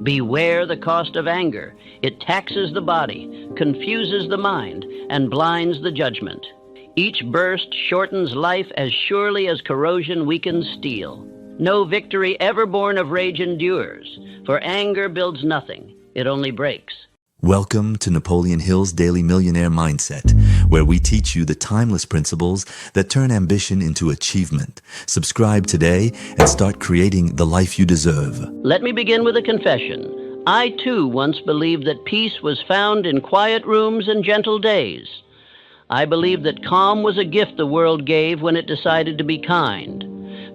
Beware the cost of anger. It taxes the body, confuses the mind, and blinds the judgment. Each burst shortens life as surely as corrosion weakens steel. No victory ever born of rage endures, for anger builds nothing, it only breaks. Welcome to Napoleon Hill's Daily Millionaire Mindset, where we teach you the timeless principles that turn ambition into achievement. Subscribe today and start creating the life you deserve. Let me begin with a confession. I too once believed that peace was found in quiet rooms and gentle days. I believed that calm was a gift the world gave when it decided to be kind.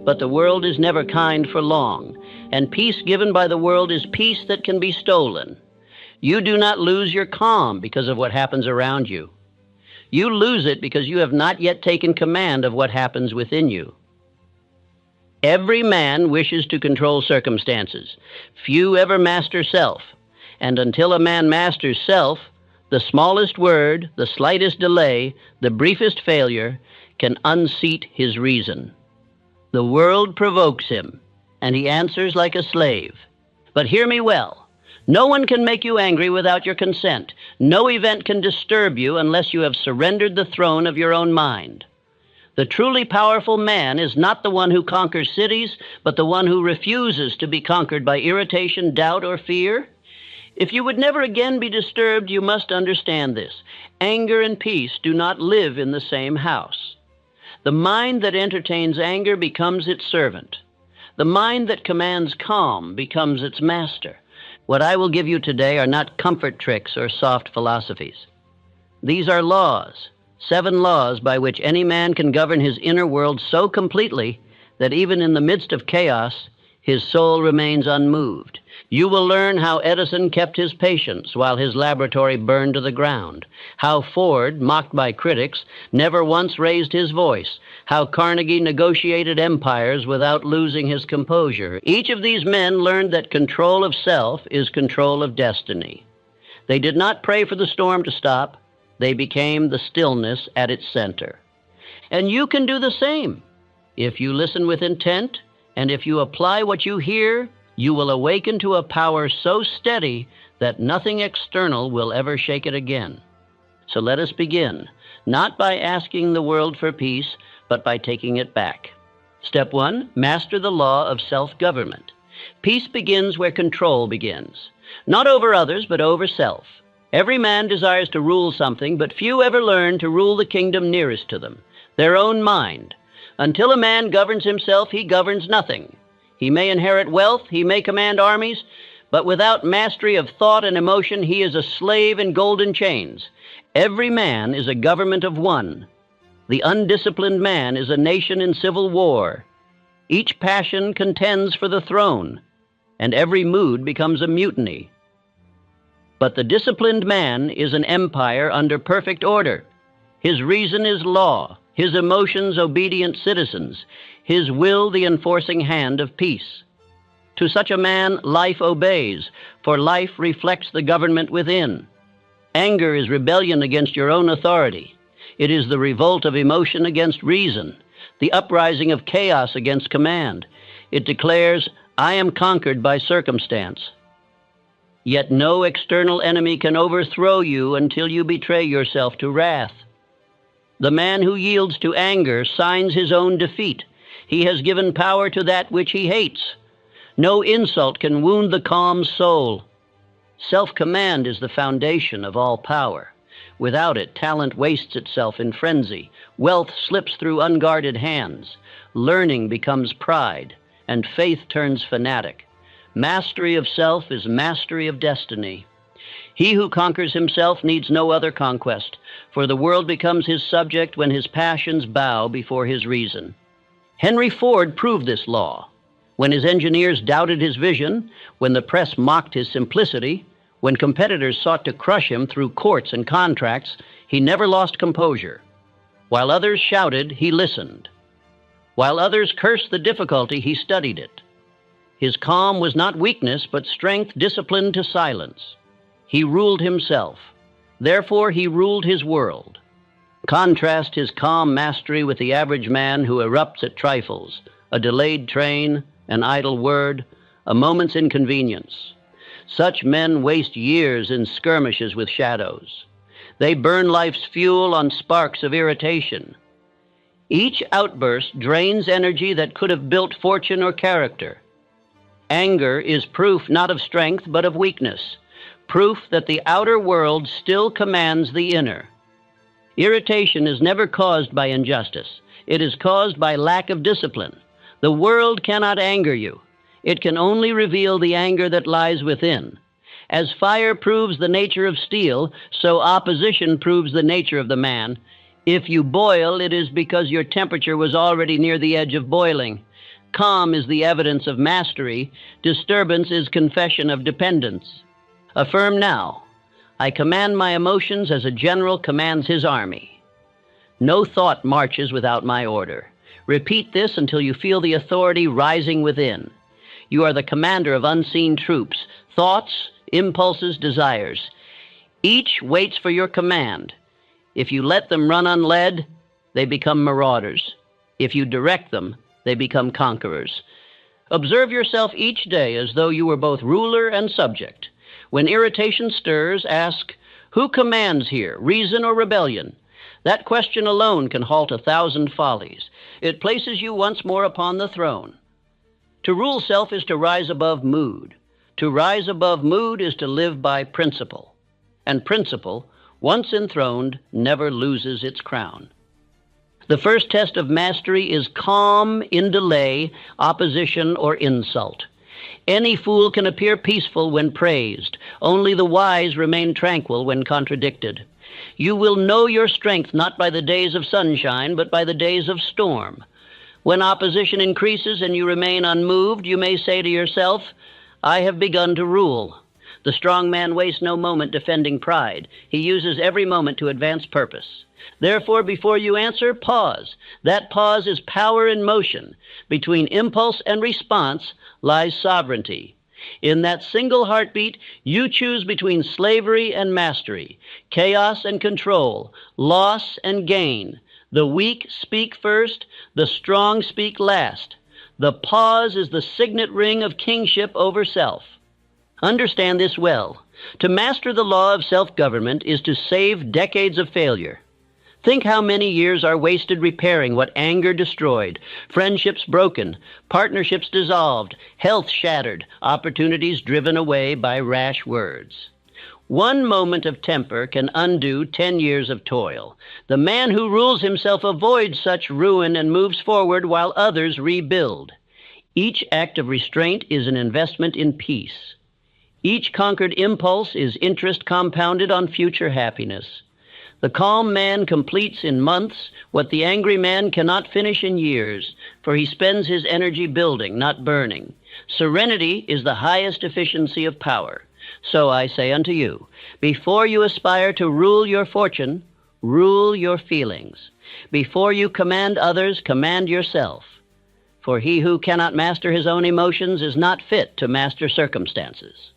But the world is never kind for long, and peace given by the world is peace that can be stolen. You do not lose your calm because of what happens around you. You lose it because you have not yet taken command of what happens within you. Every man wishes to control circumstances. Few ever master self. And until a man masters self, the smallest word, the slightest delay, the briefest failure can unseat his reason. The world provokes him, and he answers like a slave. But hear me well. No one can make you angry without your consent. No event can disturb you unless you have surrendered the throne of your own mind. The truly powerful man is not the one who conquers cities, but the one who refuses to be conquered by irritation, doubt, or fear. If you would never again be disturbed, you must understand this. Anger and peace do not live in the same house. The mind that entertains anger becomes its servant. The mind that commands calm becomes its master. What I will give you today are not comfort tricks or soft philosophies. These are laws, 7 laws by which any man can govern his inner world so completely that even in the midst of chaos, his soul remains unmoved. You will learn how Edison kept his patience while his laboratory burned to the ground, how Ford, mocked by critics, never once raised his voice, how Carnegie negotiated empires without losing his composure. Each of these men learned that control of self is control of destiny. They did not pray for the storm to stop. They became the stillness at its center. And you can do the same. If you listen with intent, and if you apply what you hear, you will awaken to a power so steady that nothing external will ever shake it again. So let us begin, not by asking the world for peace, but by taking it back. Step 1, master the law of self-government. Peace begins where control begins, not over others, but over self. Every man desires to rule something, but few ever learn to rule the kingdom nearest to them, their own mind. Until a man governs himself, he governs nothing. He may inherit wealth, he may command armies, but without mastery of thought and emotion, he is a slave in golden chains. Every man is a government of one. The undisciplined man is a nation in civil war. Each passion contends for the throne, and every mood becomes a mutiny. But the disciplined man is an empire under perfect order. His reason is law, his emotions obedient citizens, his will the enforcing hand of peace. To such a man, life obeys, for life reflects the government within. Anger is rebellion against your own authority. It is the revolt of emotion against reason, the uprising of chaos against command. It declares, I am conquered by circumstance. Yet no external enemy can overthrow you until you betray yourself to wrath. The man who yields to anger signs his own defeat. He has given power to that which he hates. No insult can wound the calm soul. Self-command is the foundation of all power. Without it, talent wastes itself in frenzy. Wealth slips through unguarded hands. Learning becomes pride, and faith turns fanatic. Mastery of self is mastery of destiny. He who conquers himself needs no other conquest, for the world becomes his subject when his passions bow before his reason. Henry Ford proved this law. When his engineers doubted his vision, when the press mocked his simplicity, when competitors sought to crush him through courts and contracts, he never lost composure. While others shouted, he listened. While others cursed the difficulty, he studied it. His calm was not weakness, but strength disciplined to silence. He ruled himself. Therefore, he ruled his world. Contrast his calm mastery with the average man who erupts at trifles, a delayed train, an idle word, a moment's inconvenience. Such men waste years in skirmishes with shadows. They burn life's fuel on sparks of irritation. Each outburst drains energy that could have built fortune or character. Anger is proof not of strength but of weakness, proof that the outer world still commands the inner. Irritation is never caused by injustice. It is caused by lack of discipline. The world cannot anger you. It can only reveal the anger that lies within. As fire proves the nature of steel, so opposition proves the nature of the man. If you boil, it is because your temperature was already near the edge of boiling. Calm is the evidence of mastery. Disturbance is confession of dependence. Affirm now, I command my emotions as a general commands his army. No thought marches without my order. Repeat this until you feel the authority rising within. You are the commander of unseen troops, thoughts, impulses, desires. Each waits for your command. If you let them run unled, they become marauders. If you direct them, they become conquerors. Observe yourself each day as though you were both ruler and subject. When irritation stirs, ask, who commands here, reason or rebellion? That question alone can halt 1,000 follies. It places you once more upon the throne. To rule self is to rise above mood. To rise above mood is to live by principle. And principle, once enthroned, never loses its crown. The first test of mastery is calm in delay, opposition, or insult. Any fool can appear peaceful when praised. Only the wise remain tranquil when contradicted. You will know your strength not by the days of sunshine, but by the days of storm. When opposition increases and you remain unmoved, you may say to yourself, I have begun to rule. The strong man wastes no moment defending pride. He uses every moment to advance purpose. Therefore, before you answer, pause. That pause is power in motion. Between impulse and response lies sovereignty. In that single heartbeat, you choose between slavery and mastery, chaos and control, loss and gain. The weak speak first, the strong speak last. The pause is the signet ring of kingship over self. Understand this well. To master the law of self-government is to save decades of failure. Think how many years are wasted repairing what anger destroyed, friendships broken, partnerships dissolved, health shattered, opportunities driven away by rash words. One moment of temper can undo 10 years of toil. The man who rules himself avoids such ruin and moves forward while others rebuild. Each act of restraint is an investment in peace. Each conquered impulse is interest compounded on future happiness. The calm man completes in months what the angry man cannot finish in years, for he spends his energy building, not burning. Serenity is the highest efficiency of power. So I say unto you, before you aspire to rule your fortune, rule your feelings. Before you command others, command yourself. For he who cannot master his own emotions is not fit to master circumstances.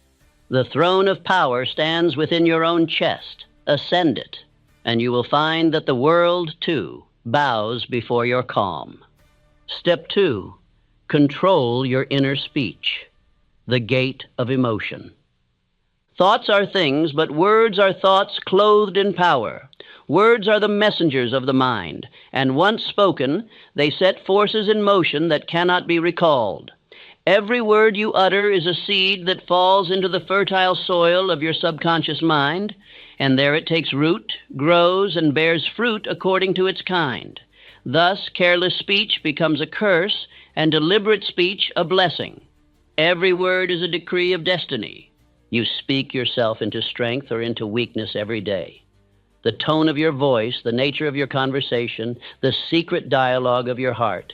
The throne of power stands within your own chest. Ascend it, and you will find that the world, too, bows before your calm. Step 2, control your inner speech, the gate of emotion. Thoughts are things, but words are thoughts clothed in power. Words are the messengers of the mind, and once spoken, they set forces in motion that cannot be recalled. Every word you utter is a seed that falls into the fertile soil of your subconscious mind, and there it takes root, grows, and bears fruit according to its kind. Thus, careless speech becomes a curse, and deliberate speech a blessing. Every word is a decree of destiny. You speak yourself into strength or into weakness every day. The tone of your voice, the nature of your conversation, the secret dialogue of your heart,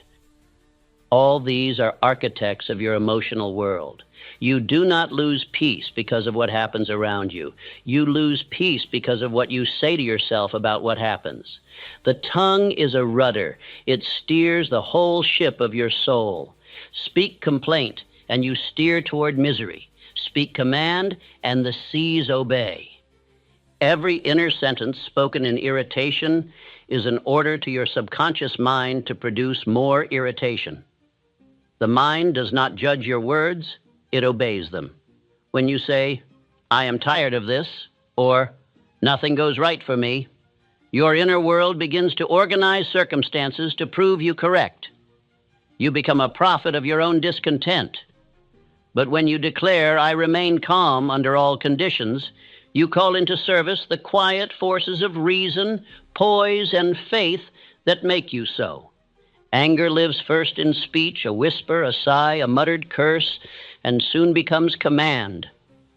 all these are architects of your emotional world. You do not lose peace because of what happens around you. You lose peace because of what you say to yourself about what happens. The tongue is a rudder. It steers the whole ship of your soul. Speak complaint, and you steer toward misery. Speak command, and the seas obey. Every inner sentence spoken in irritation is an order to your subconscious mind to produce more irritation. The mind does not judge your words, it obeys them. when you say, "I am tired of this," or "Nothing goes right for me," your inner world begins to organize circumstances to prove you correct. You become a prophet of your own discontent. But when you declare, "I remain calm under all conditions," you call into service the quiet forces of reason, poise, and faith that make you so. Anger lives first in speech, a whisper, a sigh, a muttered curse, and soon becomes command.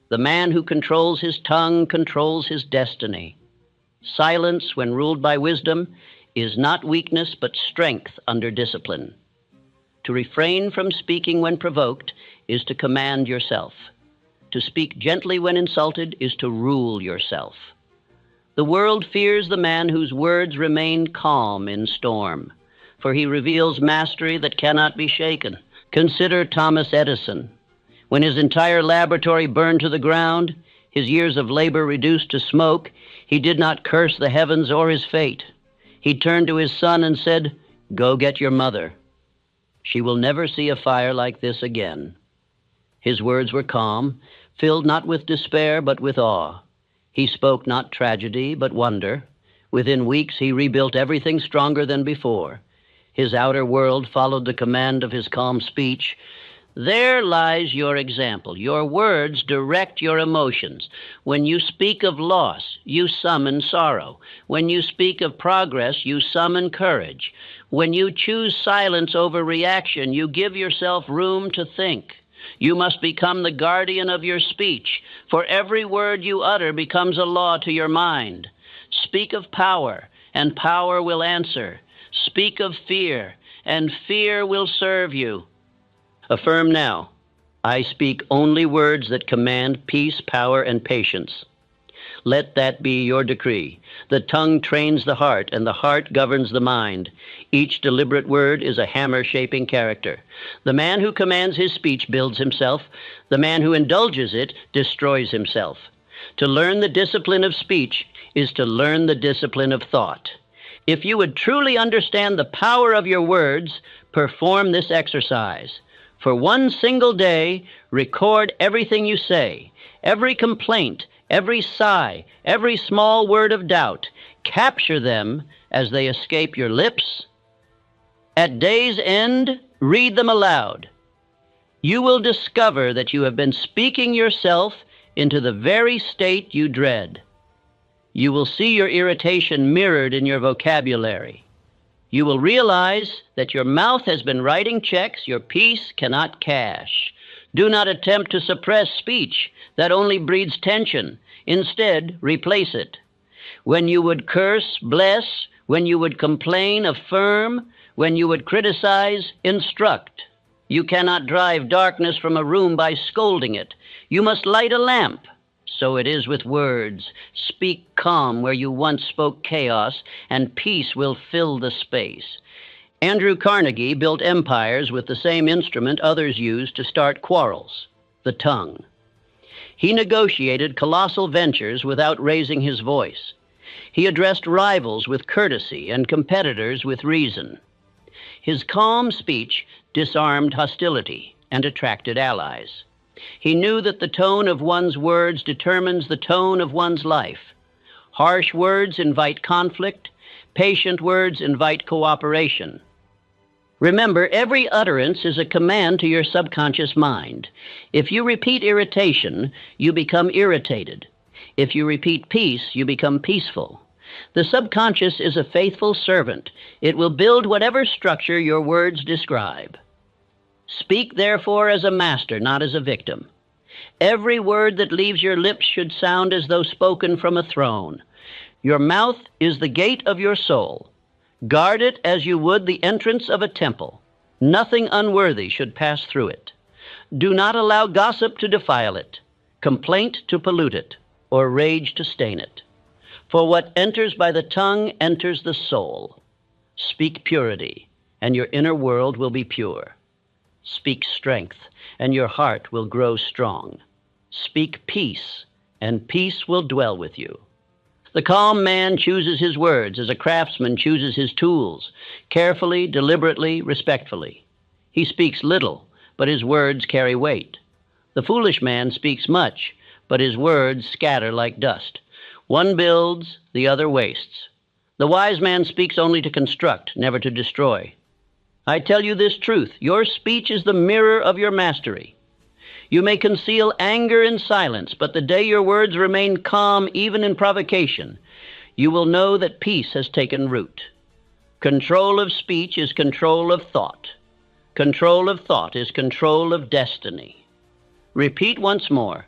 The man who controls his tongue controls his destiny. Silence, when ruled by wisdom, is not weakness but strength under discipline. To refrain from speaking when provoked is to command yourself. To speak gently when insulted is to rule yourself. The world fears the man whose words remain calm in storm, for he reveals mastery that cannot be shaken. Consider Thomas Edison. When his entire laboratory burned to the ground, his years of labor reduced to smoke, he did not curse the heavens or his fate. He turned to his son and said, "Go get your mother. She will never see a fire like this again." His words were calm, filled not with despair but with awe. He spoke not tragedy but wonder. Within weeks he rebuilt everything stronger than before. His outer world followed the command of his calm speech. There lies your example. Your words direct your emotions. When you speak of loss, you summon sorrow. When you speak of progress, you summon courage. When you choose silence over reaction, you give yourself room to think. You must become the guardian of your speech, for every word you utter becomes a law to your mind. Speak of power, and power will answer. Speak of fear, and fear will serve you. Affirm now, "I speak only words that command peace, power, and patience." Let that be your decree. The tongue trains the heart, and the heart governs the mind. Each deliberate word is a hammer shaping character. The man who commands his speech builds himself. The man who indulges it destroys himself. To learn the discipline of speech is to learn the discipline of thought. If you would truly understand the power of your words, perform this exercise. For one single day, record everything you say, every complaint, every sigh, every small word of doubt. Capture them as they escape your lips. At day's end, read them aloud. You will discover that you have been speaking yourself into the very state you dread. You will see your irritation mirrored in your vocabulary. You will realize that your mouth has been writing checks your peace cannot cash. Do not attempt to suppress speech. That only breeds tension. Instead, replace it. When you would curse, bless. When you would complain, affirm. When you would criticize, instruct. You cannot drive darkness from a room by scolding it. You must light a lamp. So it is with words. Speak calm where you once spoke chaos, and peace will fill the space. Andrew Carnegie built empires with the same instrument others used to start quarrels, the tongue. He negotiated colossal ventures without raising his voice. He addressed rivals with courtesy and competitors with reason. His calm speech disarmed hostility and attracted allies. He knew that the tone of one's words determines the tone of one's life. Harsh words invite conflict. Patient words invite cooperation. Remember, every utterance is a command to your subconscious mind. If you repeat irritation, you become irritated. If you repeat peace, you become peaceful. The subconscious is a faithful servant. It will build whatever structure your words describe. Speak, therefore, as a master, not as a victim. Every word that leaves your lips should sound as though spoken from a throne. Your mouth is the gate of your soul. Guard it as you would the entrance of a temple. Nothing unworthy should pass through it. Do not allow gossip to defile it, complaint to pollute it, or rage to stain it. For what enters by the tongue enters the soul. Speak purity, and your inner world will be pure. Speak strength, and your heart will grow strong. Speak peace, and peace will dwell with you. The calm man chooses his words as a craftsman chooses his tools, carefully, deliberately, respectfully. He speaks little, but his words carry weight. The foolish man speaks much, but his words scatter like dust. One builds, the other wastes. The wise man speaks only to construct, never to destroy. I tell you this truth, your speech is the mirror of your mastery. You may conceal anger in silence, but the day your words remain calm even in provocation, you will know that peace has taken root. Control of speech is control of thought. Control of thought is control of destiny. Repeat once more,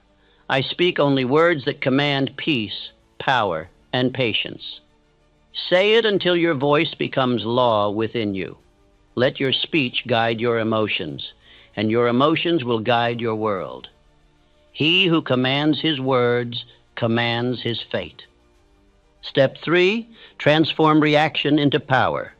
I speak only words that command peace, power, and patience. Say it until your voice becomes law within you. Let your speech guide your emotions, and your emotions will guide your world. He who commands his words commands his fate. Step 3, transform reaction into power.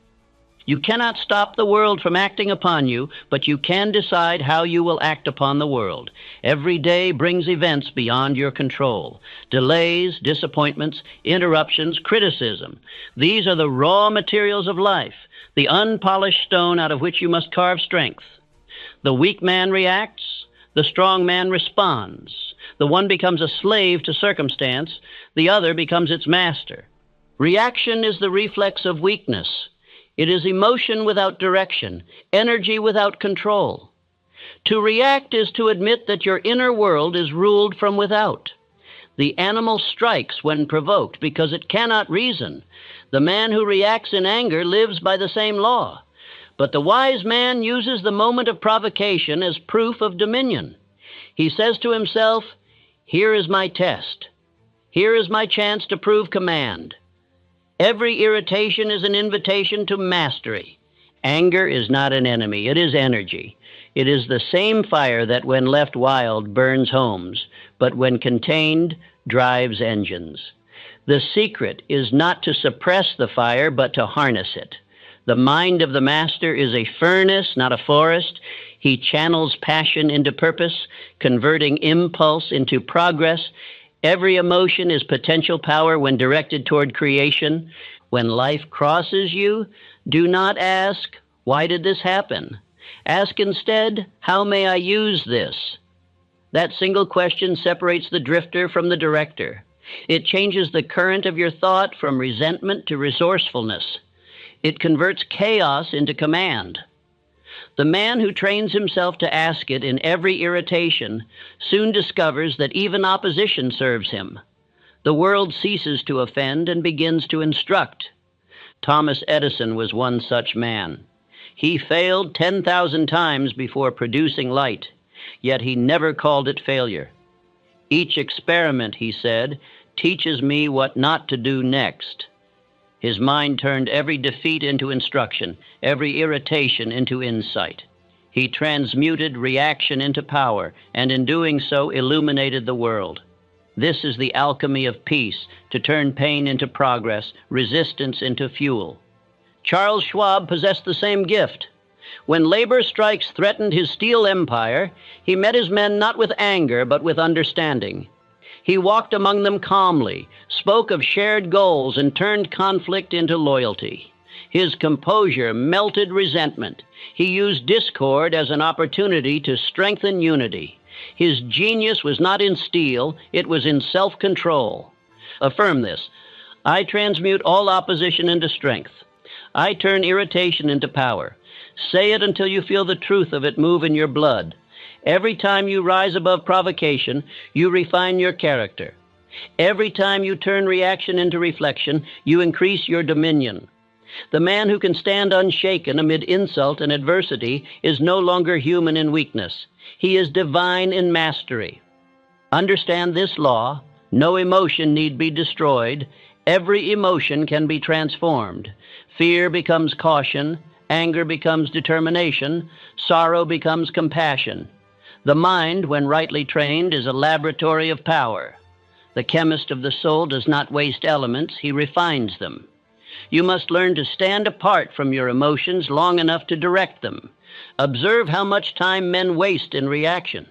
You cannot stop the world from acting upon you, but you can decide how you will act upon the world. Every day brings events beyond your control. Delays, disappointments, interruptions, criticism. These are the raw materials of life, the unpolished stone out of which you must carve strength. The weak man reacts, the strong man responds. The one becomes a slave to circumstance, the other becomes its master. Reaction is the reflex of weakness. It is emotion without direction, energy without control. To react is to admit that your inner world is ruled from without. The animal strikes when provoked because it cannot reason. The man who reacts in anger lives by the same law. But the wise man uses the moment of provocation as proof of dominion. He says to himself, here is my test. Here is my chance to prove command. Every irritation is an invitation to mastery. Anger is not an enemy, it is energy. It is the same fire that when left wild burns homes, but when contained drives engines. The secret is not to suppress the fire, but to harness it. The mind of the master is a furnace, not a forest. He channels passion into purpose, converting impulse into progress. Every emotion is potential power when directed toward creation. When life crosses you, do not ask, why did this happen? Ask instead, how may I use this? That single question separates the drifter from the director. It changes the current of your thought from resentment to resourcefulness. It converts chaos into command. The man who trains himself to ask it in every irritation soon discovers that even opposition serves him. The world ceases to offend and begins to instruct. Thomas Edison was one such man. He failed 10,000 times before producing light, yet he never called it failure. Each experiment, he said, teaches me what not to do next. His mind turned every defeat into instruction, every irritation into insight. He transmuted reaction into power, and in doing so illuminated the world. This is the alchemy of peace, to turn pain into progress, resistance into fuel. Charles Schwab possessed the same gift. When labor strikes threatened his steel empire, he met his men not with anger, but with understanding. He walked among them calmly, spoke of shared goals, and turned conflict into loyalty. His composure melted resentment. He used discord as an opportunity to strengthen unity. His genius was not in steel, it was in self-control. Affirm this. I transmute all opposition into strength. I turn irritation into power. Say it until you feel the truth of it move in your blood. Every time you rise above provocation, you refine your character. Every time you turn reaction into reflection, you increase your dominion. The man who can stand unshaken amid insult and adversity is no longer human in weakness. He is divine in mastery. Understand this law. No emotion need be destroyed. Every emotion can be transformed. Fear becomes caution. Anger becomes determination. Sorrow becomes compassion. The mind, when rightly trained, is a laboratory of power. The chemist of the soul does not waste elements, he refines them. You must learn to stand apart from your emotions long enough to direct them. Observe how much time men waste in reaction.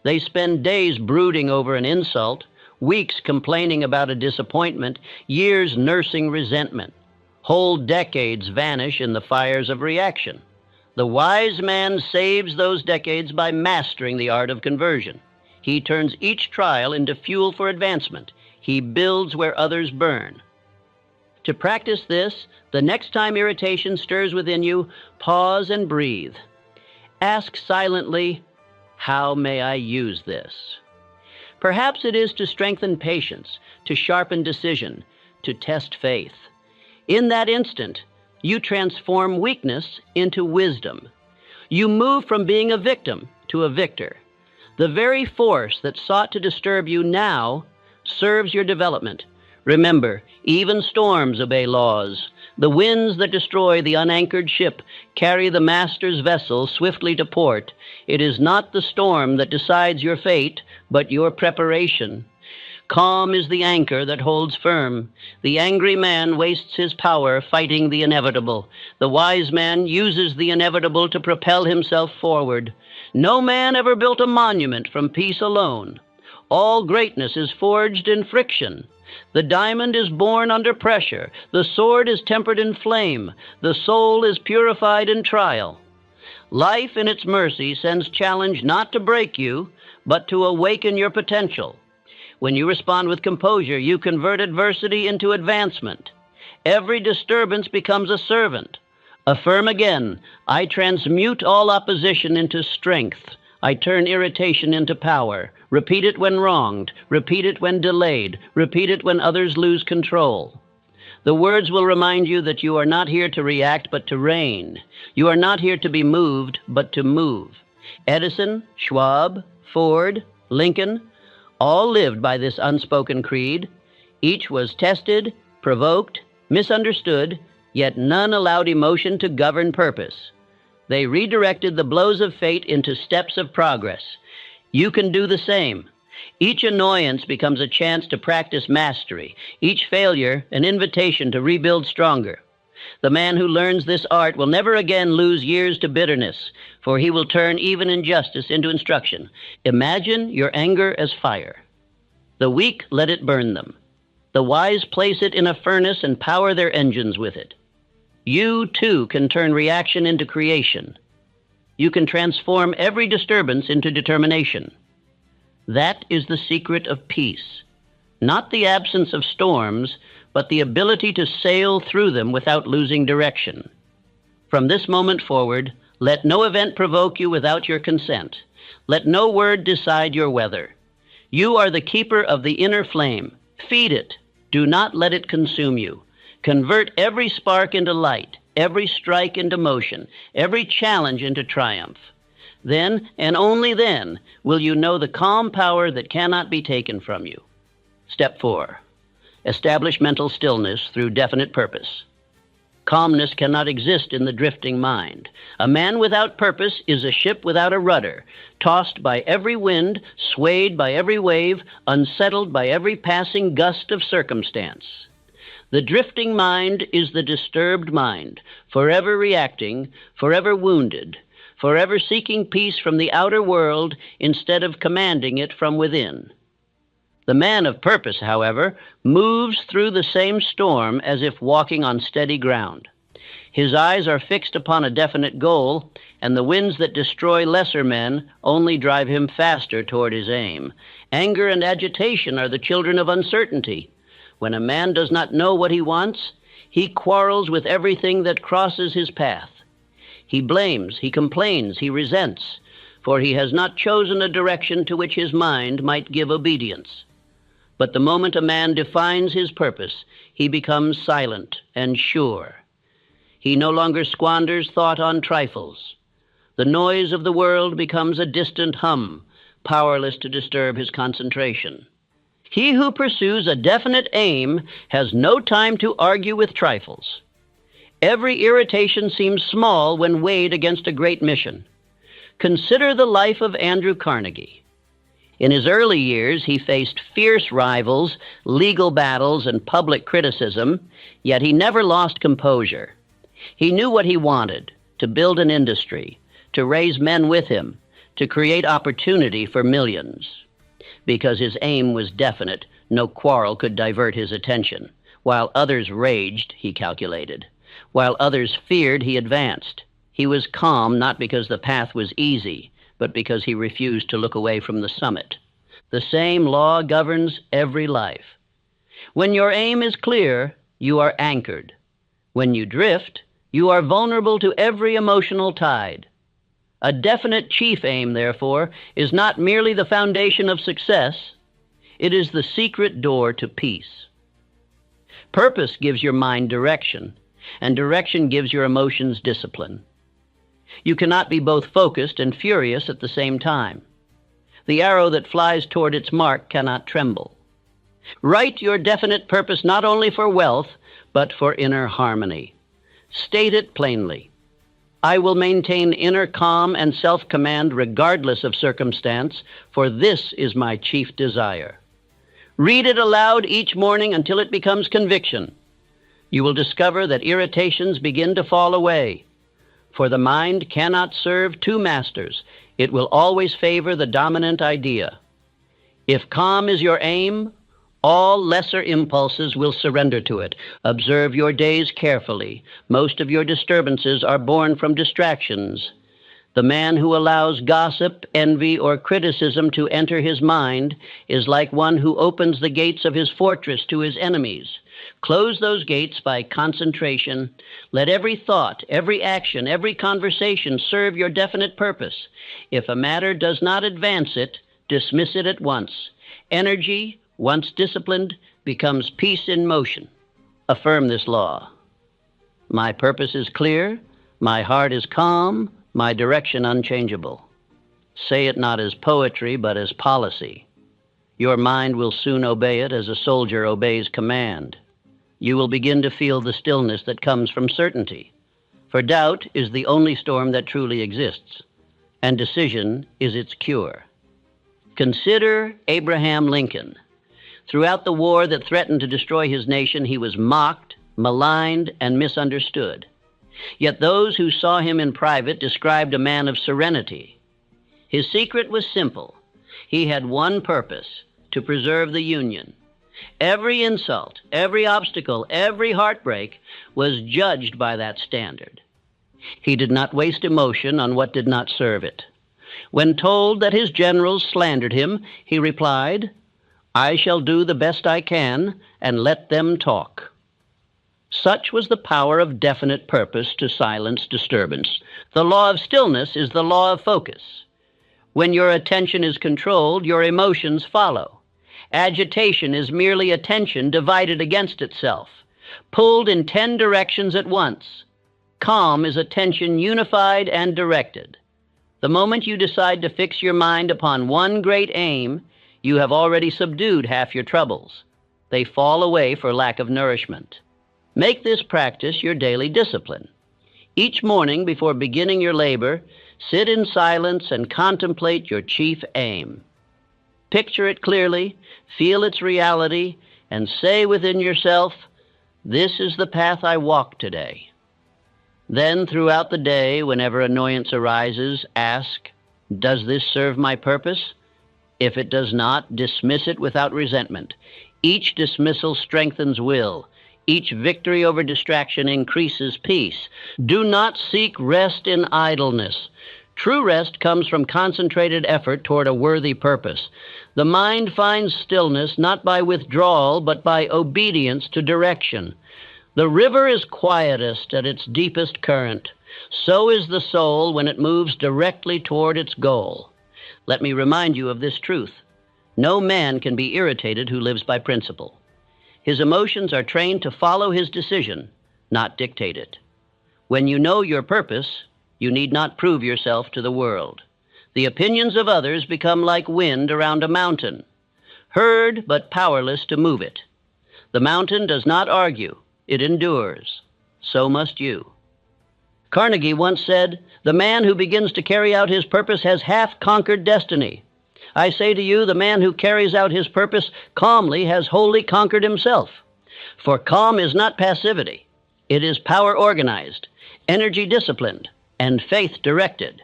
They spend days brooding over an insult, weeks complaining about a disappointment, years nursing resentment. Whole decades vanish in the fires of reaction. The wise man saves those decades by mastering the art of conversion. He turns each trial into fuel for advancement. He builds where others burn. To practice this, the next time irritation stirs within you, pause and breathe. Ask silently, how may I use this? Perhaps it is to strengthen patience, to sharpen decision, to test faith. In that instant, you transform weakness into wisdom. You move from being a victim to a victor. The very force that sought to disturb you now serves your development. Remember, even storms obey laws. The winds that destroy the unanchored ship carry the master's vessel swiftly to port. It is not the storm that decides your fate, but your preparation. Calm is the anchor that holds firm. The angry man wastes his power fighting the inevitable. The wise man uses the inevitable to propel himself forward. No man ever built a monument from peace alone. All greatness is forged in friction. The diamond is born under pressure. The sword is tempered in flame. The soul is purified in trial. Life in its mercy sends challenge not to break you, but to awaken your potential. When you respond with composure, you convert adversity into advancement. Every disturbance becomes a servant. Affirm again, I transmute all opposition into strength. I turn irritation into power. Repeat it when wronged. Repeat it when delayed. Repeat it when others lose control. The words will remind you that you are not here to react, but to reign. You are not here to be moved, but to move. Edison, Schwab, Ford, Lincoln, all lived by this unspoken creed. Each was tested, provoked, misunderstood, yet none allowed emotion to govern purpose. They redirected the blows of fate into steps of progress. You can do the same. Each annoyance becomes a chance to practice mastery. Each failure, an invitation to rebuild stronger. The man who learns this art will never again lose years to bitterness, for he will turn even injustice into instruction. Imagine your anger as fire. The weak let it burn them. The wise place it in a furnace and power their engines with it. You, too, can turn reaction into creation. You can transform every disturbance into determination. That is the secret of peace. Not the absence of storms, but the ability to sail through them without losing direction. From this moment forward, let no event provoke you without your consent. Let no word decide your weather. You are the keeper of the inner flame. Feed it. Do not let it consume you. Convert every spark into light, every strike into motion, every challenge into triumph. Then, and only then, will you know the calm power that cannot be taken from you. Step 4. Establish mental stillness through definite purpose. Calmness cannot exist in the drifting mind. A man without purpose is a ship without a rudder, tossed by every wind, swayed by every wave, unsettled by every passing gust of circumstance. The drifting mind is the disturbed mind, forever reacting, forever wounded, forever seeking peace from the outer world instead of commanding it from within. The man of purpose, however, moves through the same storm as if walking on steady ground. His eyes are fixed upon a definite goal, and the winds that destroy lesser men only drive him faster toward his aim. Anger and agitation are the children of uncertainty. When a man does not know what he wants, he quarrels with everything that crosses his path. He blames, he complains, he resents, for he has not chosen a direction to which his mind might give obedience. But the moment a man defines his purpose, he becomes silent and sure. He no longer squanders thought on trifles. The noise of the world becomes a distant hum, powerless to disturb his concentration. He who pursues a definite aim has no time to argue with trifles. Every irritation seems small when weighed against a great mission. Consider the life of Andrew Carnegie. In his early years, he faced fierce rivals, legal battles, and public criticism, yet he never lost composure. He knew what he wanted: to build an industry, to raise men with him, to create opportunity for millions. Because his aim was definite, no quarrel could divert his attention. While others raged, he calculated. While others feared, he advanced. He was calm not because the path was easy, but because he refused to look away from the summit. The same law governs every life. When your aim is clear, you are anchored. When you drift, you are vulnerable to every emotional tide. A definite chief aim, therefore, is not merely the foundation of success, it is the secret door to peace. Purpose gives your mind direction, and direction gives your emotions discipline. You cannot be both focused and furious at the same time. The arrow that flies toward its mark cannot tremble. Write your definite purpose not only for wealth, but for inner harmony. State it plainly. I will maintain inner calm and self-command regardless of circumstance, for this is my chief desire. Read it aloud each morning until it becomes conviction. You will discover that irritations begin to fall away. For the mind cannot serve two masters. It will always favor the dominant idea. If calm is your aim, all lesser impulses will surrender to it. Observe your days carefully. Most of your disturbances are born from distractions. The man who allows gossip, envy, or criticism to enter his mind is like one who opens the gates of his fortress to his enemies. Close those gates by concentration. Let every thought, every action, every conversation serve your definite purpose. If a matter does not advance it, dismiss it at once. Energy, once disciplined, becomes peace in motion. Affirm this law. My purpose is clear, my heart is calm, my direction unchangeable. Say it not as poetry, but as policy. Your mind will soon obey it as a soldier obeys command. You will begin to feel the stillness that comes from certainty. For doubt is the only storm that truly exists, and decision is its cure. Consider Abraham Lincoln. Throughout the war that threatened to destroy his nation, he was mocked, maligned, and misunderstood. Yet those who saw him in private described a man of serenity. His secret was simple. He had one purpose: to preserve the Union. Every insult, every obstacle, every heartbreak was judged by that standard. He did not waste emotion on what did not serve it. When told that his generals slandered him, he replied, "I shall do the best I can, and let them talk." Such was the power of definite purpose to silence disturbance. The law of stillness is the law of focus. When your attention is controlled, your emotions follow. Agitation is merely attention divided against itself, pulled in 10 directions at once. Calm is attention unified and directed. The moment you decide to fix your mind upon one great aim, you have already subdued half your troubles. They fall away for lack of nourishment. Make this practice your daily discipline. Each morning before beginning your labor, sit in silence and contemplate your chief aim. Picture it clearly, feel its reality, and say within yourself, "This is the path I walk today." Then throughout the day, whenever annoyance arises, ask, "Does this serve my purpose?" If it does not, dismiss it without resentment. Each dismissal strengthens will. Each victory over distraction increases peace. Do not seek rest in idleness. True rest comes from concentrated effort toward a worthy purpose. The mind finds stillness not by withdrawal, but by obedience to direction. The river is quietest at its deepest current. So is the soul when it moves directly toward its goal. Let me remind you of this truth. No man can be irritated who lives by principle. His emotions are trained to follow his decision, not dictate it. When you know your purpose, you need not prove yourself to the world. The opinions of others become like wind around a mountain, heard but powerless to move it. The mountain does not argue, it endures. So must you. Carnegie once said, "The man who begins to carry out his purpose has half conquered destiny." I say to you, the man who carries out his purpose calmly has wholly conquered himself. For calm is not passivity. It is power organized, energy disciplined, and faith directed.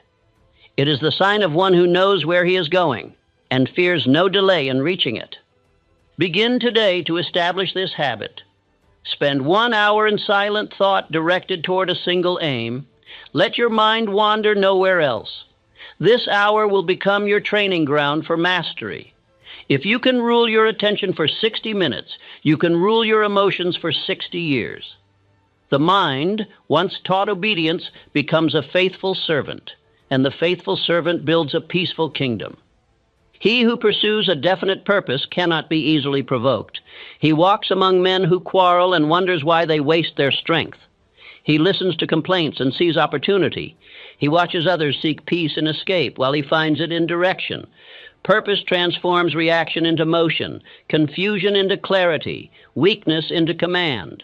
It is the sign of one who knows where he is going and fears no delay in reaching it. Begin today to establish this habit. Spend 1 hour in silent thought directed toward a single aim. Let your mind wander nowhere else. This hour will become your training ground for mastery. If you can rule your attention for 60 minutes, you can rule your emotions for 60 years. The mind, once taught obedience, becomes a faithful servant, and the faithful servant builds a peaceful kingdom. He who pursues a definite purpose cannot be easily provoked. He walks among men who quarrel and wonders why they waste their strength. He listens to complaints and sees opportunity. He watches others seek peace and escape while he finds it in direction. Purpose transforms reaction into motion, confusion into clarity, weakness into command.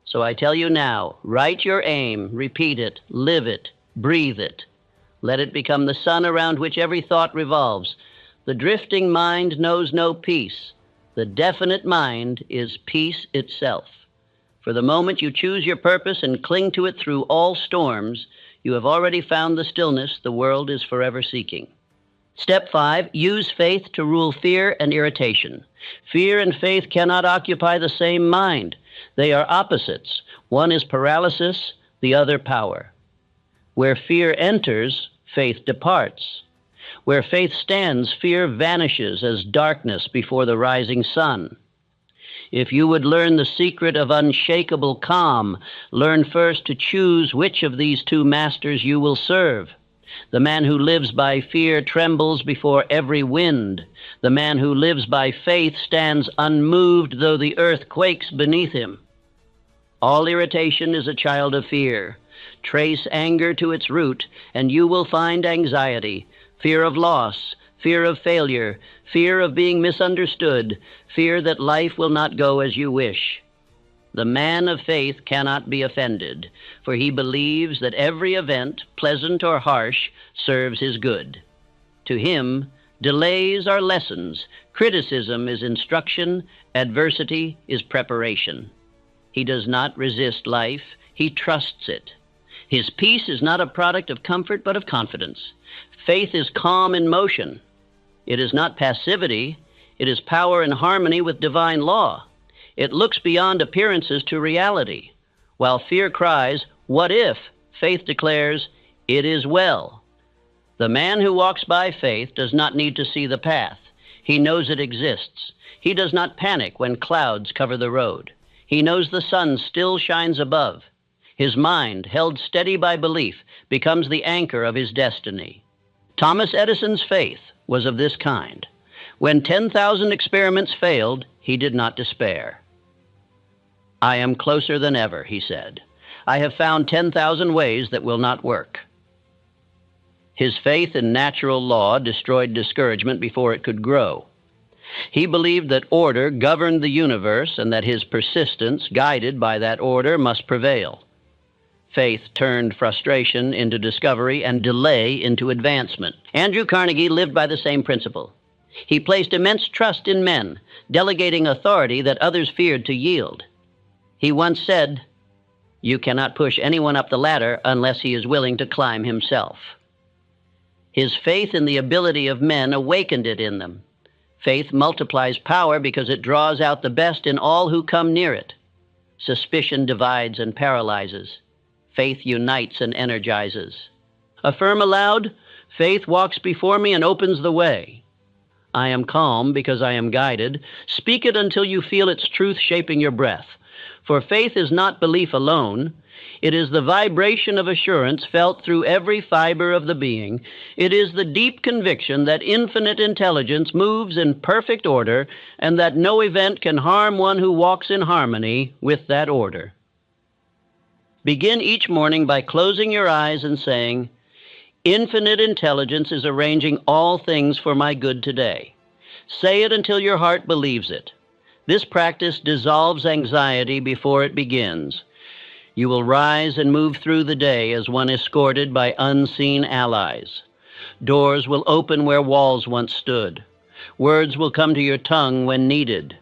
So I tell you now, write your aim, repeat it, live it, breathe it. Let it become the sun around which every thought revolves. The drifting mind knows no peace. The definite mind is peace itself. For the moment you choose your purpose and cling to it through all storms, you have already found the stillness the world is forever seeking. Step 5, use faith to rule fear and irritation. Fear and faith cannot occupy the same mind. They are opposites. One is paralysis, the other power. Where fear enters, faith departs. Where faith stands, fear vanishes as darkness before the rising sun. If you would learn the secret of unshakable calm, learn first to choose which of these two masters you will serve. The man who lives by fear trembles before every wind. The man who lives by faith stands unmoved though the earth quakes beneath him. All irritation is a child of fear. Trace anger to its root, and you will find anxiety, fear of loss, fear of failure, fear of being misunderstood, fear that life will not go as you wish. The man of faith cannot be offended, for he believes that every event, pleasant or harsh, serves his good. To him, delays are lessons, criticism is instruction, adversity is preparation. He does not resist life, he trusts it. His peace is not a product of comfort but of confidence. Faith is calm in motion. It is not passivity, it is power in harmony with divine law. It looks beyond appearances to reality. While fear cries, "What if?" faith declares, "It is well." The man who walks by faith does not need to see the path. He knows it exists. He does not panic when clouds cover the road. He knows the sun still shines above. His mind, held steady by belief, becomes the anchor of his destiny. Thomas Edison's faith was of this kind. When 10,000 experiments failed, he did not despair. "I am closer than ever," he said. "I have found 10,000 ways that will not work." His faith in natural law destroyed discouragement before it could grow. He believed that order governed the universe and that his persistence, guided by that order, must prevail. Faith turned frustration into discovery and delay into advancement. Andrew Carnegie lived by the same principle. He placed immense trust in men, delegating authority that others feared to yield. He once said, "You cannot push anyone up the ladder unless he is willing to climb himself." His faith in the ability of men awakened it in them. Faith multiplies power because it draws out the best in all who come near it. Suspicion divides and paralyzes. Faith unites and energizes. Affirm aloud, "Faith walks before me and opens the way." I am calm because I am guided. Speak it until you feel its truth shaping your breath. For faith is not belief alone. It is the vibration of assurance felt through every fiber of the being. It is the deep conviction that infinite intelligence moves in perfect order and that no event can harm one who walks in harmony with that order. Begin each morning by closing your eyes and saying, "Infinite intelligence is arranging all things for my good today." Say it until your heart believes it. This practice dissolves anxiety before it begins. You will rise and move through the day as one escorted by unseen allies. Doors will open where walls once stood. Words will come to your tongue when needed.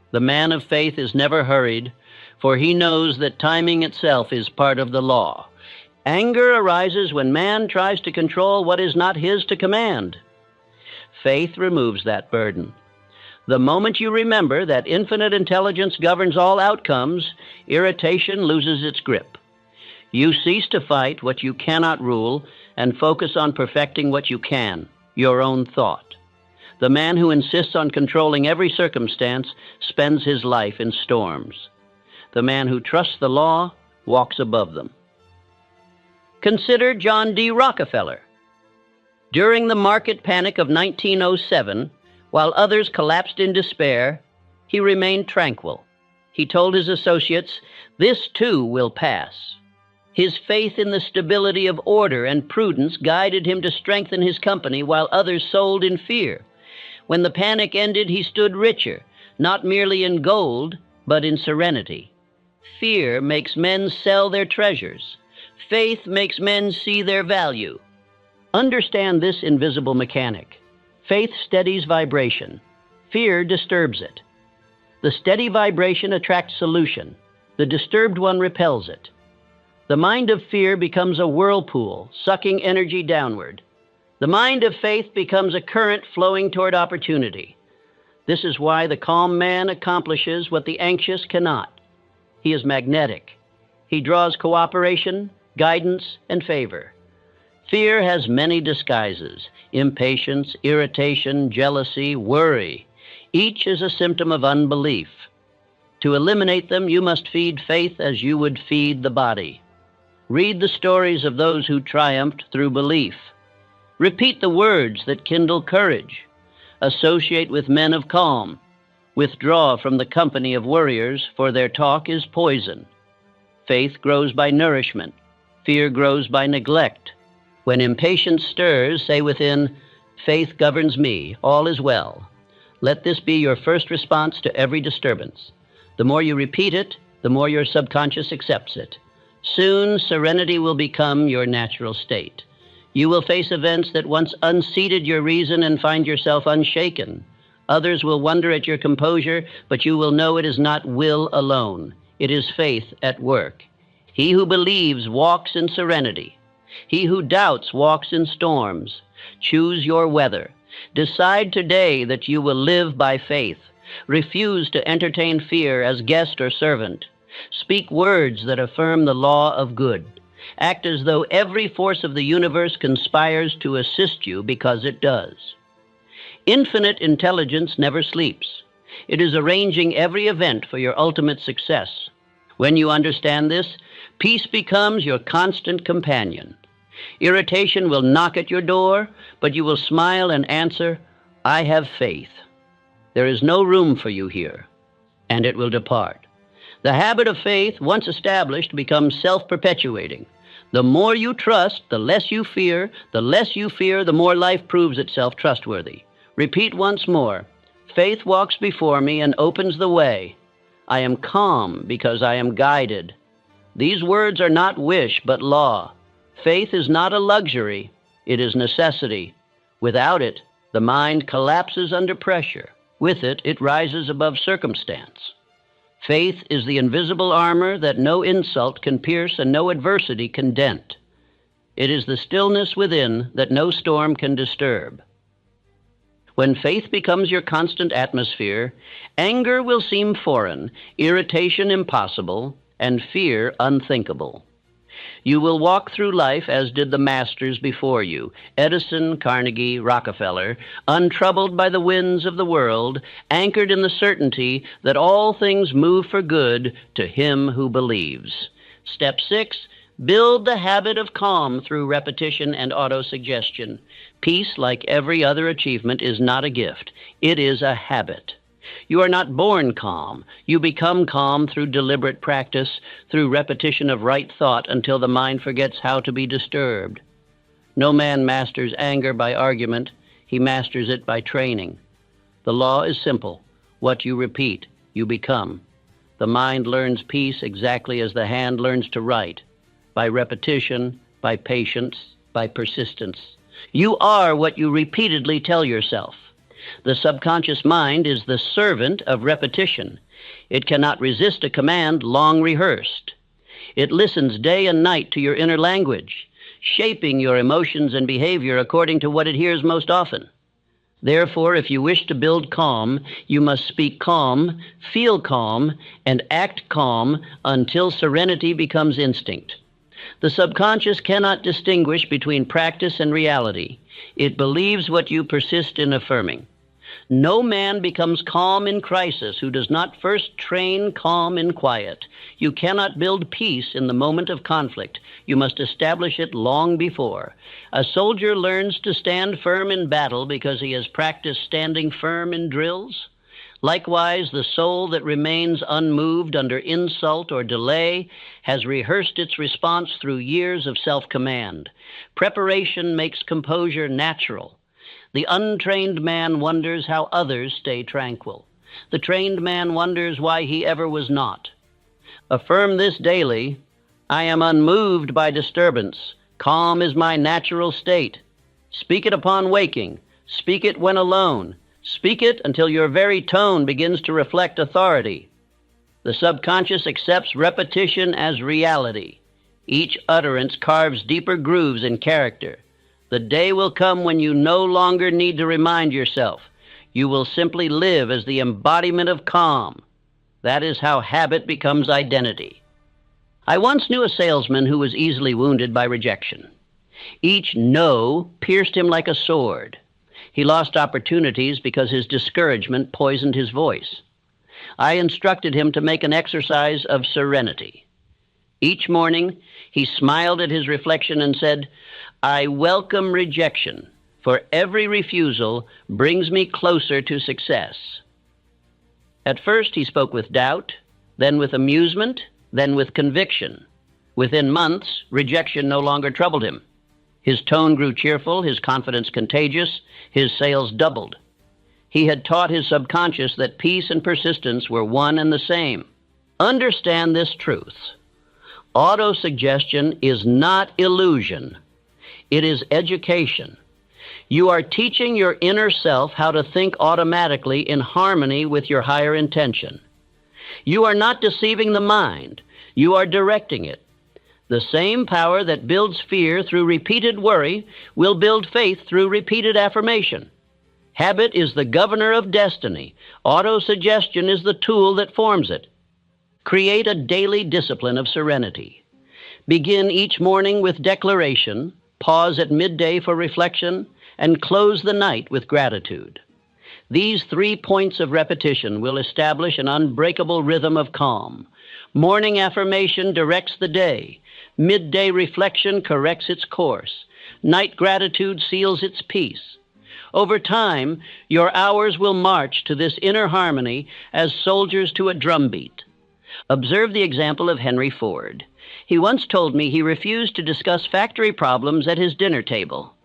The man of faith is never hurried, for he knows that timing itself is part of the law. Anger arises when man tries to control what is not his to command. Faith removes that burden. The moment you remember that infinite intelligence governs all outcomes, irritation loses its grip. You cease to fight what you cannot rule and focus on perfecting what you can, your own thought. The man who insists on controlling every circumstance spends his life in storms. The man who trusts the law walks above them. Consider John D. Rockefeller. During the market panic of 1907, while others collapsed in despair, he remained tranquil. He told his associates, "This too will pass." His faith in the stability of order and prudence guided him to strengthen his company while others sold in fear. When the panic ended, he stood richer, not merely in gold, but in serenity. Fear makes men sell their treasures. Faith makes men see their value. Understand this invisible mechanic. Faith steadies vibration. Fear disturbs it. The steady vibration attracts solution. The disturbed one repels it. The mind of fear becomes a whirlpool, sucking energy downward. The mind of faith becomes a current flowing toward opportunity. This is why the calm man accomplishes what the anxious cannot. He is magnetic. He draws cooperation, guidance, and favor. Fear has many disguises: impatience, irritation, jealousy, worry. Each is a symptom of unbelief. To eliminate them, you must feed faith as you would feed the body. Read the stories of those who triumphed through belief. Repeat the words that kindle courage. Associate with men of calm. Withdraw from the company of worriers, for their talk is poison. Faith grows by nourishment. Fear grows by neglect. When impatience stirs, say within, "Faith governs me, all is well." Let this be your first response to every disturbance. The more you repeat it, the more your subconscious accepts it. Soon, serenity will become your natural state. You will face events that once unseated your reason and find yourself unshaken. Others will wonder at your composure, but you will know it is not will alone. It is faith at work. He who believes walks in serenity. He who doubts walks in storms. Choose your weather. Decide today that you will live by faith. Refuse to entertain fear as guest or servant. Speak words that affirm the law of good. Act as though every force of the universe conspires to assist you, because it does. Infinite intelligence never sleeps. It is arranging every event for your ultimate success. When you understand this, peace becomes your constant companion. Irritation will knock at your door, but you will smile and answer, "I have faith. There is no room for you here," and it will depart. The habit of faith, once established, becomes self-perpetuating. The more you trust, the less you fear. The less you fear, the more life proves itself trustworthy. Repeat once more, "Faith walks before me and opens the way. I am calm because I am guided." These words are not wish, but law. Faith is not a luxury, it is necessity. Without it, the mind collapses under pressure. With it, it rises above circumstance. Faith is the invisible armor that no insult can pierce and no adversity can dent. It is the stillness within that no storm can disturb. When faith becomes your constant atmosphere, anger will seem foreign, irritation impossible, and fear unthinkable. You will walk through life as did the masters before you, Edison, Carnegie, Rockefeller, untroubled by the winds of the world, anchored in the certainty that all things move for good to him who believes. Step 6, build the habit of calm through repetition and autosuggestion. Peace, like every other achievement, is not a gift. It is a habit. You are not born calm. You become calm through deliberate practice, through repetition of right thought until the mind forgets how to be disturbed. No man masters anger by argument. He masters it by training. The law is simple. What you repeat, you become. The mind learns peace exactly as the hand learns to write, by repetition, by patience, by persistence. You are what you repeatedly tell yourself. The subconscious mind is the servant of repetition. It cannot resist a command long rehearsed. It listens day and night to your inner language, shaping your emotions and behavior according to what it hears most often. Therefore, if you wish to build calm, you must speak calm, feel calm, and act calm until serenity becomes instinct. The subconscious cannot distinguish between practice and reality. It believes what you persist in affirming. No man becomes calm in crisis who does not first train calm in quiet. You cannot build peace in the moment of conflict. You must establish it long before. A soldier learns to stand firm in battle because he has practiced standing firm in drills. Likewise, the soul that remains unmoved under insult or delay has rehearsed its response through years of self-command. Preparation makes composure natural. The untrained man wonders how others stay tranquil. The trained man wonders why he ever was not. Affirm this daily: I am unmoved by disturbance. Calm is my natural state. Speak it upon waking. Speak it when alone. Speak it until your very tone begins to reflect authority. The subconscious accepts repetition as reality. Each utterance carves deeper grooves in character. The day will come when you no longer need to remind yourself. You will simply live as the embodiment of calm. That is how habit becomes identity. I once knew a salesman who was easily wounded by rejection. Each no pierced him like a sword. He lost opportunities because his discouragement poisoned his voice. I instructed him to make an exercise of serenity. Each morning, he smiled at his reflection and said, I welcome rejection, for every refusal brings me closer to success. At first, he spoke with doubt, then with amusement, then with conviction. Within months, rejection no longer troubled him. His tone grew cheerful, his confidence contagious, his sales doubled. He had taught his subconscious that peace and persistence were one and the same. Understand this truth. Autosuggestion is not illusion. It is education. You are teaching your inner self how to think automatically in harmony with your higher intention. You are not deceiving the mind. You are directing it. The same power that builds fear through repeated worry will build faith through repeated affirmation. Habit is the governor of destiny. Autosuggestion is the tool that forms it. Create a daily discipline of serenity. Begin each morning with declaration, pause at midday for reflection, and close the night with gratitude. These 3 points of repetition will establish an unbreakable rhythm of calm. Morning affirmation directs the day. Midday reflection corrects its course. Night gratitude seals its peace. Over time, your hours will march to this inner harmony as soldiers to a drumbeat. Observe the example of Henry Ford. He once told me he refused to discuss factory problems at his dinner table.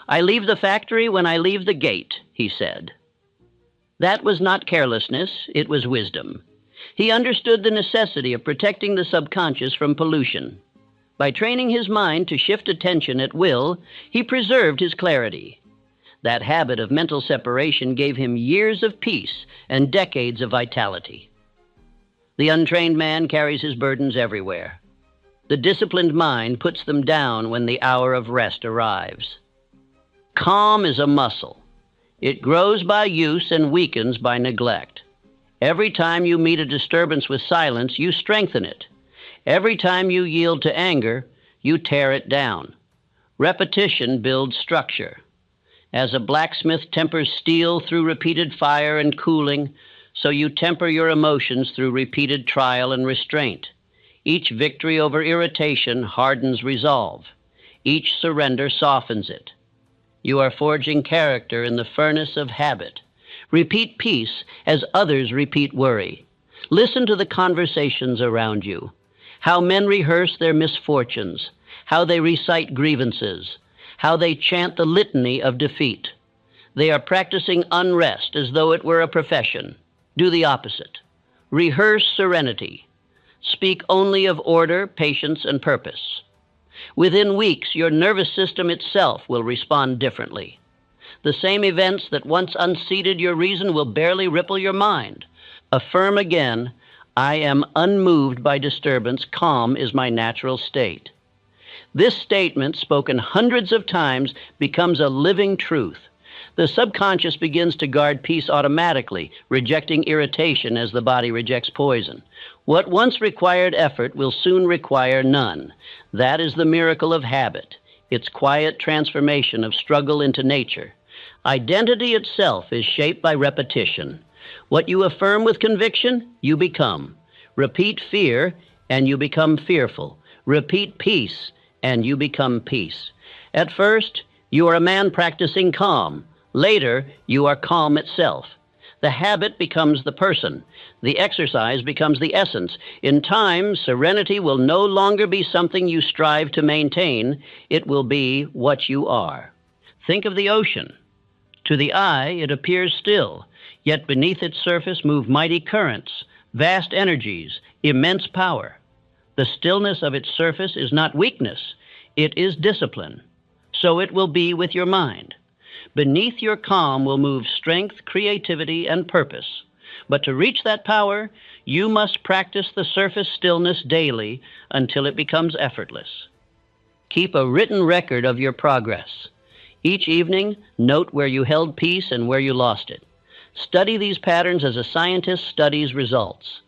I leave the factory when I leave the gate, he said. That was not carelessness, it was wisdom. He understood the necessity of protecting the subconscious from pollution. By training his mind to shift attention at will, he preserved his clarity. That habit of mental separation gave him years of peace and decades of vitality. The untrained man carries his burdens everywhere. The disciplined mind puts them down when the hour of rest arrives. Calm is a muscle. It grows by use and weakens by neglect. Every time you meet a disturbance with silence, you strengthen it. Every time you yield to anger, you tear it down. Repetition builds structure. As a blacksmith tempers steel through repeated fire and cooling, so you temper your emotions through repeated trial and restraint. Each victory over irritation hardens resolve. Each surrender softens it. You are forging character in the furnace of habit. Repeat peace as others repeat worry. Listen to the conversations around you. How men rehearse their misfortunes. How they recite grievances. How they chant the litany of defeat. They are practicing unrest as though it were a profession. Do the opposite. Rehearse serenity. Speak only of order, patience, and purpose. Within weeks, your nervous system itself will respond differently. The same events that once unseated your reason will barely ripple your mind. Affirm again, I am unmoved by disturbance. Calm is my natural state. This statement, spoken hundreds of times, becomes a living truth. The subconscious begins to guard peace automatically, rejecting irritation as the body rejects poison. What once required effort will soon require none. That is the miracle of habit, its quiet transformation of struggle into nature. Identity itself is shaped by repetition. What you affirm with conviction, you become. Repeat fear, and you become fearful. Repeat peace, and you become peace. At first, you are a man practicing calm. Later, you are calm itself. The habit becomes the person. The exercise becomes the essence. In time, serenity will no longer be something you strive to maintain. It will be what you are. Think of the ocean. To the eye, it appears still, yet beneath its surface move mighty currents, vast energies, immense power. The stillness of its surface is not weakness, it is discipline. So it will be with your mind. Beneath your calm will move strength, creativity, and purpose. But to reach that power, you must practice the surface stillness daily until it becomes effortless. Keep a written record of your progress. Each evening, note where you held peace and where you lost it. Study these patterns as a scientist studies results.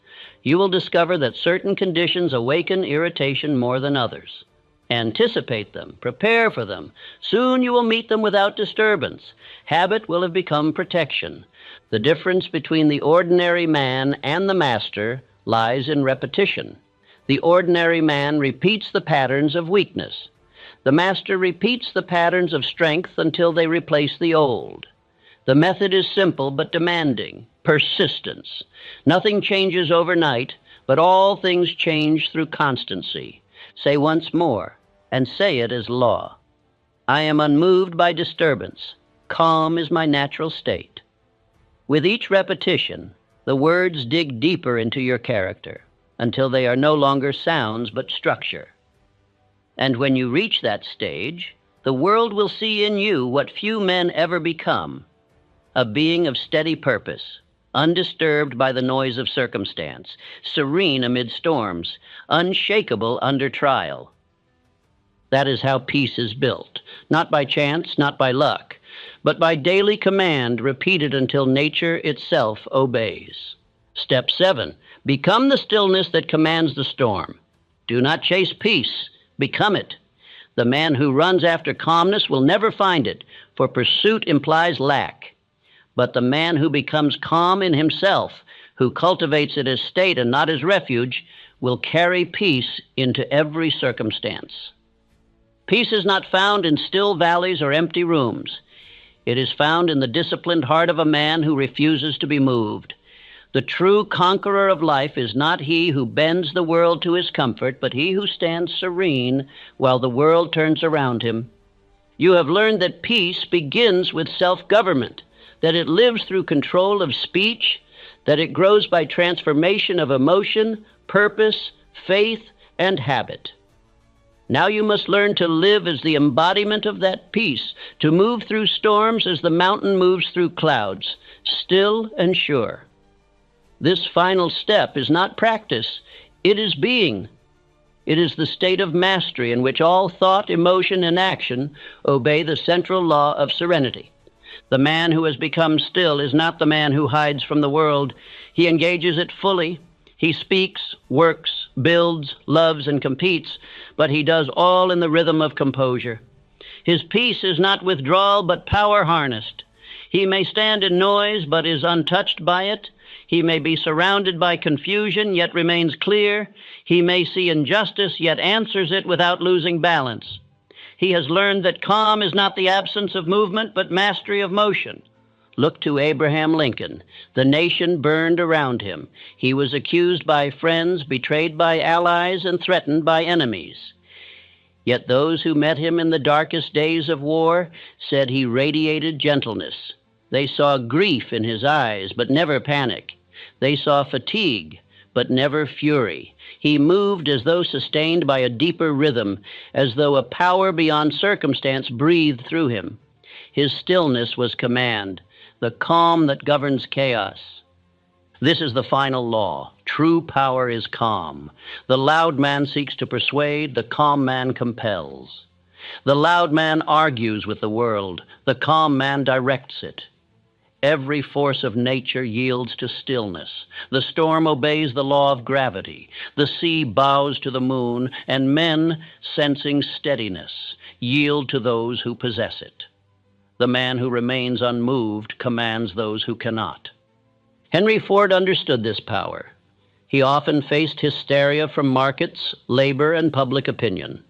You will discover that certain conditions awaken irritation more than others. Anticipate them, prepare for them. Soon you will meet them without disturbance. Habit will have become protection. The difference between the ordinary man and the master lies in repetition. The ordinary man repeats the patterns of weakness. The master repeats the patterns of strength until they replace the old. The method is simple but demanding. Persistence. Nothing changes overnight, but all things change through constancy. Say once more, and say it as law. I am unmoved by disturbance. Calm is my natural state. With each repetition, the words dig deeper into your character until they are no longer sounds but structure. And when you reach that stage, the world will see in you what few men ever become, a being of steady purpose, undisturbed by the noise of circumstance, serene amid storms, unshakable under trial. That is how peace is built, not by chance, not by luck, but by daily command repeated until nature itself obeys. Step 7, become the stillness that commands the storm. Do not chase peace, become it. The man who runs after calmness will never find it, for pursuit implies lack. But the man who becomes calm in himself, who cultivates it as state and not as refuge, will carry peace into every circumstance. Peace is not found in still valleys or empty rooms. It is found in the disciplined heart of a man who refuses to be moved. The true conqueror of life is not he who bends the world to his comfort, but he who stands serene while the world turns around him. You have learned that peace begins with self-government, that it lives through control of speech, that it grows by transformation of emotion, purpose, faith, and habit. Now you must learn to live as the embodiment of that peace, to move through storms as the mountain moves through clouds, still and sure. This final step is not practice, it is being. It is the state of mastery in which all thought, emotion, and action obey the central law of serenity. The man who has become still is not the man who hides from the world. He engages it fully. He speaks, works, builds, loves, and competes, but he does all in the rhythm of composure. His peace is not withdrawal, but power harnessed. He may stand in noise, but is untouched by it. He may be surrounded by confusion, yet remains clear. He may see injustice, yet answers it without losing balance. He has learned that calm is not the absence of movement, but mastery of motion. Look to Abraham Lincoln. The nation burned around him. He was accused by friends, betrayed by allies, and threatened by enemies. Yet those who met him in the darkest days of war said he radiated gentleness. They saw grief in his eyes, but never panic. They saw fatigue, but never fury. He moved as though sustained by a deeper rhythm, as though a power beyond circumstance breathed through him. His stillness was command, the calm that governs chaos. This is the final law. True power is calm. The loud man seeks to persuade, the calm man compels. The loud man argues with the world, the calm man directs it. Every force of nature yields to stillness. The storm obeys the law of gravity. The sea bows to the moon, and men, sensing steadiness, yield to those who possess it. The man who remains unmoved commands those who cannot. Henry Ford understood this power. He often faced hysteria from markets, labor, and public opinion.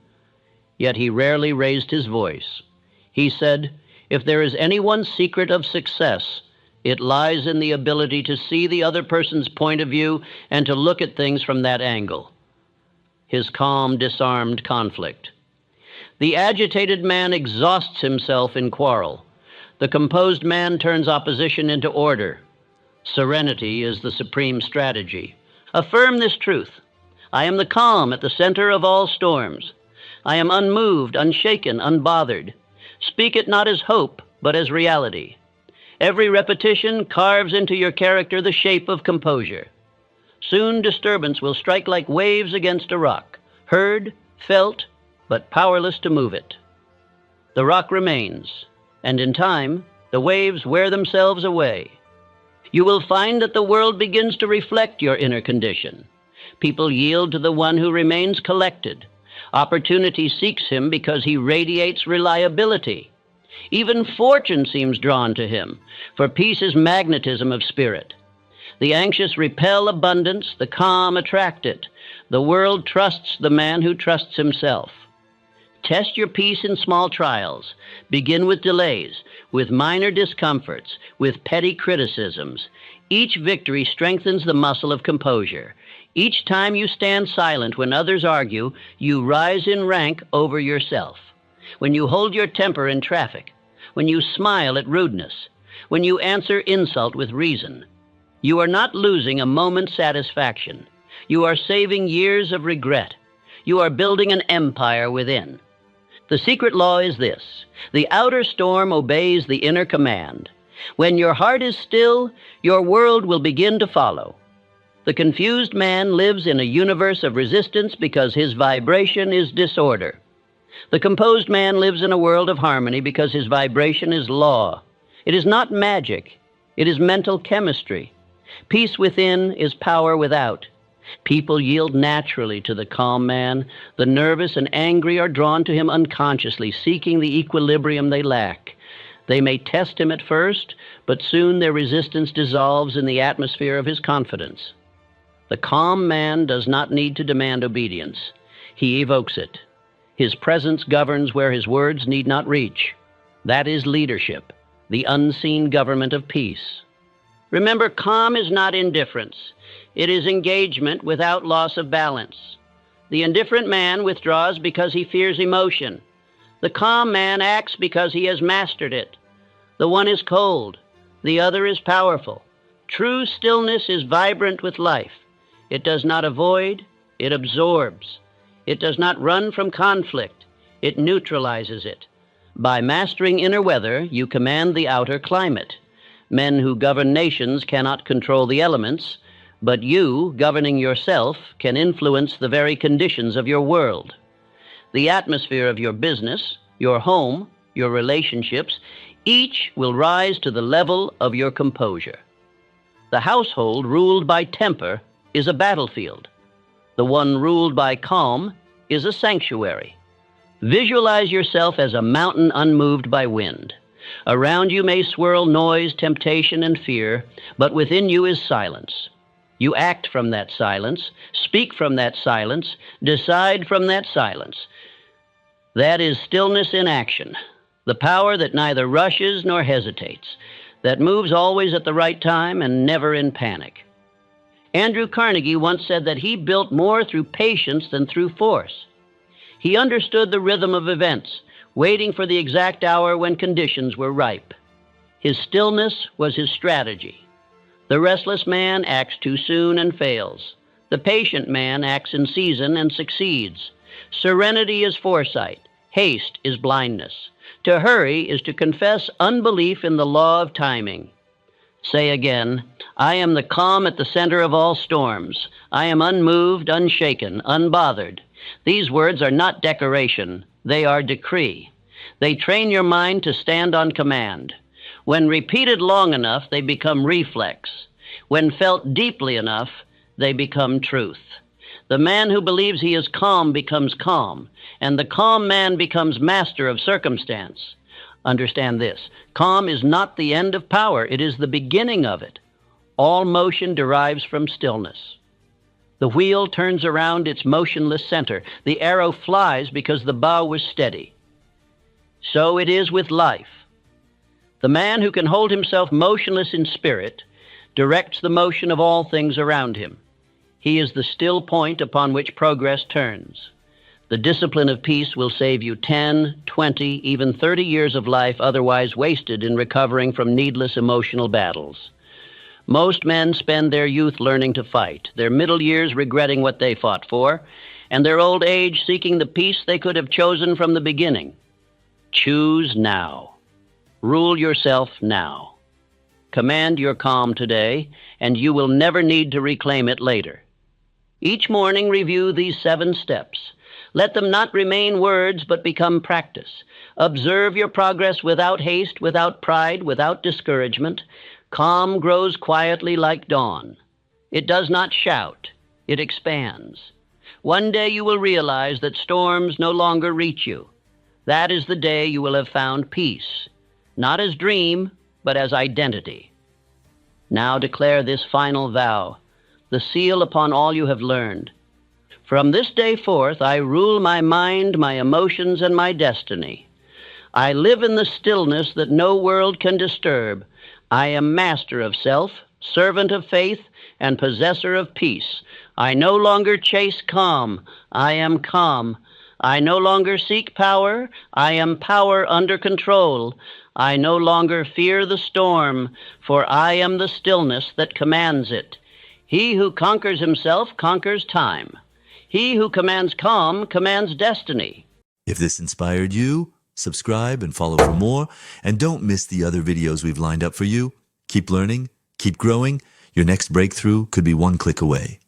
Yet he rarely raised his voice. He said, "If there is any one secret of success, it lies in the ability to see the other person's point of view and to look at things from that angle." His calm disarmed conflict. The agitated man exhausts himself in quarrel. The composed man turns opposition into order. Serenity is the supreme strategy. Affirm this truth. I am the calm at the center of all storms. I am unmoved, unshaken, unbothered. Speak it not as hope, but as reality. Every repetition carves into your character the shape of composure. Soon disturbance will strike like waves against a rock, heard, felt, but powerless to move it. The rock remains, and in time, the waves wear themselves away. You will find that the world begins to reflect your inner condition. People yield to the one who remains collected. Opportunity seeks him because he radiates reliability. Even fortune seems drawn to him, for peace is magnetism of spirit. The anxious repel abundance, the calm attract it. The world trusts the man who trusts himself. Test your peace in small trials. Begin with delays, with minor discomforts, with petty criticisms. Each victory strengthens the muscle of composure. Each time you stand silent when others argue, you rise in rank over yourself. When you hold your temper in traffic, when you smile at rudeness, when you answer insult with reason, you are not losing a moment's satisfaction. You are saving years of regret. You are building an empire within. The secret law is this: the outer storm obeys the inner command. When your heart is still, your world will begin to follow. The confused man lives in a universe of resistance because his vibration is disorder. The composed man lives in a world of harmony because his vibration is law. It is not magic. It is mental chemistry. Peace within is power without. People yield naturally to the calm man. The nervous and angry are drawn to him unconsciously, seeking the equilibrium they lack. They may test him at first, but soon their resistance dissolves in the atmosphere of his confidence. The calm man does not need to demand obedience. He evokes it. His presence governs where his words need not reach. That is leadership, the unseen government of peace. Remember, calm is not indifference. It is engagement without loss of balance. The indifferent man withdraws because he fears emotion. The calm man acts because he has mastered it. The one is cold, the other is powerful. True stillness is vibrant with life. It does not avoid, it absorbs. It does not run from conflict, it neutralizes it. By mastering inner weather, you command the outer climate. Men who govern nations cannot control the elements, but you, governing yourself, can influence the very conditions of your world. The atmosphere of your business, your home, your relationships, each will rise to the level of your composure. The household ruled by temper is a battlefield. The one ruled by calm is a sanctuary. Visualize yourself as a mountain unmoved by wind. Around you may swirl noise, temptation, and fear, but within you is silence. You act from that silence, speak from that silence, decide from that silence. That is stillness in action, the power that neither rushes nor hesitates, that moves always at the right time and never in panic. Andrew Carnegie once said that he built more through patience than through force. He understood the rhythm of events, waiting for the exact hour when conditions were ripe. His stillness was his strategy. The restless man acts too soon and fails. The patient man acts in season and succeeds. Serenity is foresight. Haste is blindness. To hurry is to confess unbelief in the law of timing. Say again, I am the calm at the center of all storms. I am unmoved, unshaken, unbothered. These words are not decoration. They are decree. They train your mind to stand on command. When repeated long enough, they become reflex. When felt deeply enough, they become truth. The man who believes he is calm becomes calm, and the calm man becomes master of circumstance. Understand this. Calm is not the end of power. It is the beginning of it. All motion derives from stillness. The wheel turns around its motionless center. The arrow flies because the bow was steady. So it is with life. The man who can hold himself motionless in spirit directs the motion of all things around him. He is the still point upon which progress turns. The discipline of peace will save you 10, 20, even 30 years of life otherwise wasted in recovering from needless emotional battles. Most men spend their youth learning to fight, their middle years regretting what they fought for, and their old age seeking the peace they could have chosen from the beginning. Choose now. Rule yourself now. Command your calm today, and you will never need to reclaim it later. Each morning, review these 7 steps. Let them not remain words, but become practice. Observe your progress without haste, without pride, without discouragement. Calm grows quietly like dawn. It does not shout. It expands. One day you will realize that storms no longer reach you. That is the day you will have found peace, not as dream, but as identity. Now declare this final vow, the seal upon all you have learned. From this day forth, I rule my mind, my emotions, and my destiny. I live in the stillness that no world can disturb. I am master of self, servant of faith, and possessor of peace. I no longer chase calm. I am calm. I no longer seek power. I am power under control. I no longer fear the storm, for I am the stillness that commands it. He who conquers himself conquers time. He who commands calm commands destiny. If this inspired you, subscribe and follow for more, and don't miss the other videos we've lined up for you. Keep learning, keep growing. Your next breakthrough could be one click away.